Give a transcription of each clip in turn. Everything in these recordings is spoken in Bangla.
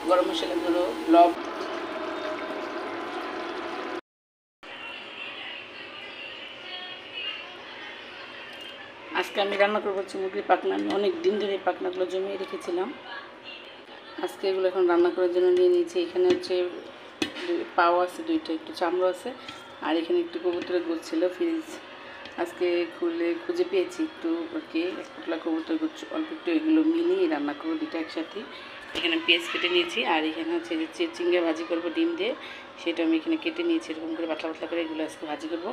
গরম মশলা গুঁড়ো, লব। আজকে আমি রান্না করবো হচ্ছে মুরগির পাখনা। আমি অনেক দিন ধরে এই পাখনাগুলো জমিয়ে রেখেছিলাম। আজকে এগুলো এখন রান্না করার জন্য নিয়ে নিয়েছি। এখানে হচ্ছে পাও আছে, দুইটা একটু চামড়া আছে, আর এখানে একটু কবুতরের গুড় ছিল ফ্রিজ। আজকে খুঁজে পেয়েছি একটু, ওকে এক পোটলা কবুতর গুড় অল্প একটু, এগুলো মিলিয়ে রান্না করবো দুইটা একসাথে। এখানে পেঁয়াজ কেটে নিয়েছি, আর এখানে হচ্ছে যে চিংড়ি ভাজি করবো ডিম দিয়ে, সেটা আমি এখানে কেটে নিয়েছি এরকম করে পাতলা পাতলা করে। এগুলো আজকে ভাজি করবো।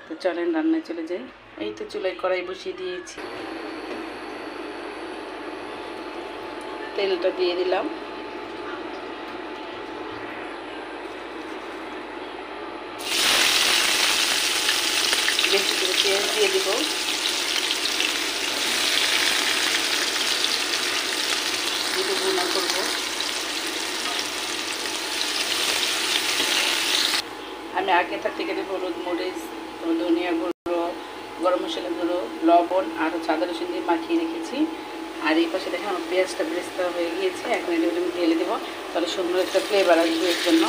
তো চলেন রান্নায় চলে যাই। এই তো চুলায় কড়াই বসিয়ে দিয়েছি, তেলটা দিয়ে দিলাম। বেশি করে পেঁয়াজ দিয়ে দিব। দিয়ে ভুনা করবো। আমি আগে থাকতে কেটে হলুদ, মরিচ, ধনিয়া গুঁড়ো, গরম মশলা গুঁড়ো, লবণ আর আদা রসুন দিয়ে মাখিয়ে রেখেছি। আর এই পাশে দেখেন আমার পেঁয়াজটা ব্রেস্তা হয়ে গিয়েছে। এখন এটা আমি ঢেলে দেবো, তাহলে সুন্দর একটা ফ্লেভার আসবে এর জন্য।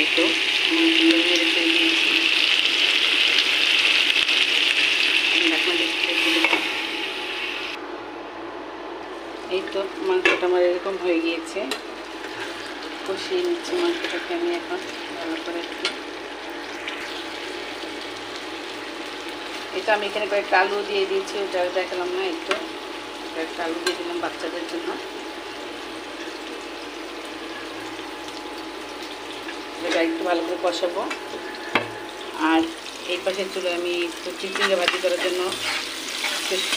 এই তো সুন্দর করে রেখে দিয়েছি। এই তো মাংসটা আমার এরকম হয়ে গিয়েছে। কষিয়ে নিচ্ছি মাংসটাকে আমি এখন ভালো করে একটু। এটা আমি এখানে কয়েকটা আলু দিয়ে দিয়েছি, ওটা দেখালাম না। একটু কয়েকটা আলু দিয়ে দিলাম বাচ্চাদের জন্য। এটা একটু ভালো করে কষাবো। আর এই পাশের চুলে আমি একটু চিংড়ি ভাজি করার জন্য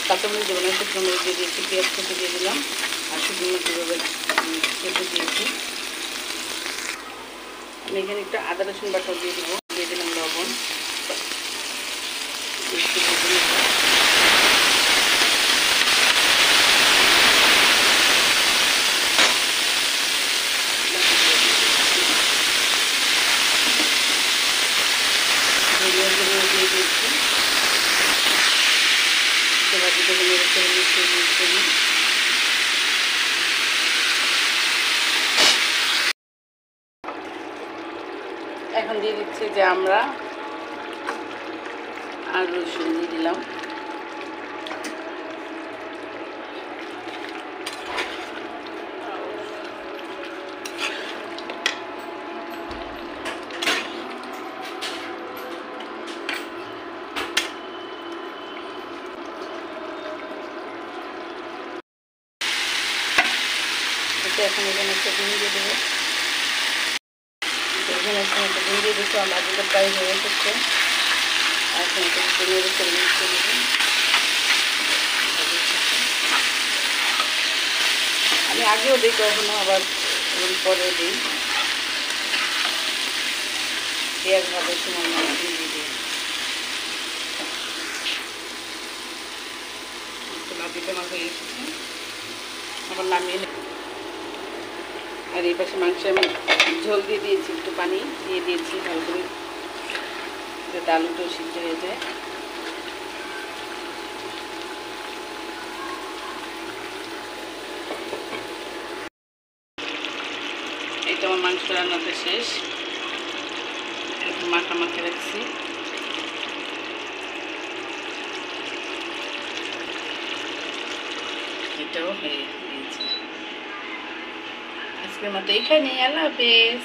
কাঁচামরিচ দেবো না, শুকনো মরিচ দিয়ে দিয়েছি, পেঁয়াজ কুচি দিয়ে দিলাম, আর শুকনো মরিচ কেটে দিয়েছি। আমি এখানে একটু আদা রসুন বাটা দিয়ে দেবো, দিয়ে দিলাম লবণ। দিয়ে দিয়েছি ভাজিটাকে নেড়ে করে মিশিয়ে দিয়েছি। এখন দিয়ে দিচ্ছি যে আমরা আর রসুন দিয়ে দিলাম। এখন এখানে একটা ডিম দিয়ে দেবো। এখানে একটা ডিম দিয়ে দিচ্ছি। আমার ভাজিটা প্রায় হয়ে এসেছে। এখন এটা একটু নেড়ে করে মিশিয়ে দেবো। আমি আগেও দিই, কখনো আবার পরেও দিই। পেঁয়াজ ভাজার সময় ডিম দিয়ে দিই। একটু ভাজিটা আমার হয়ে এসেছে, আবার নামিয়ে নেব। আর এই পাশে মাংস আমি ঝোল দিয়ে দিয়েছি, একটু পানি দিয়ে দিয়েছি ভালো করে, যাতে আলুটাও সিদ্ধ হয়ে যায়। এই তো আমার মাংস রান্নাটা শেষ। একটু মাখা মাখা রাখছি। এটাও হয়ে গিয়েছে। আজকের মতো এখানে, আল্লাহ হাফেজ।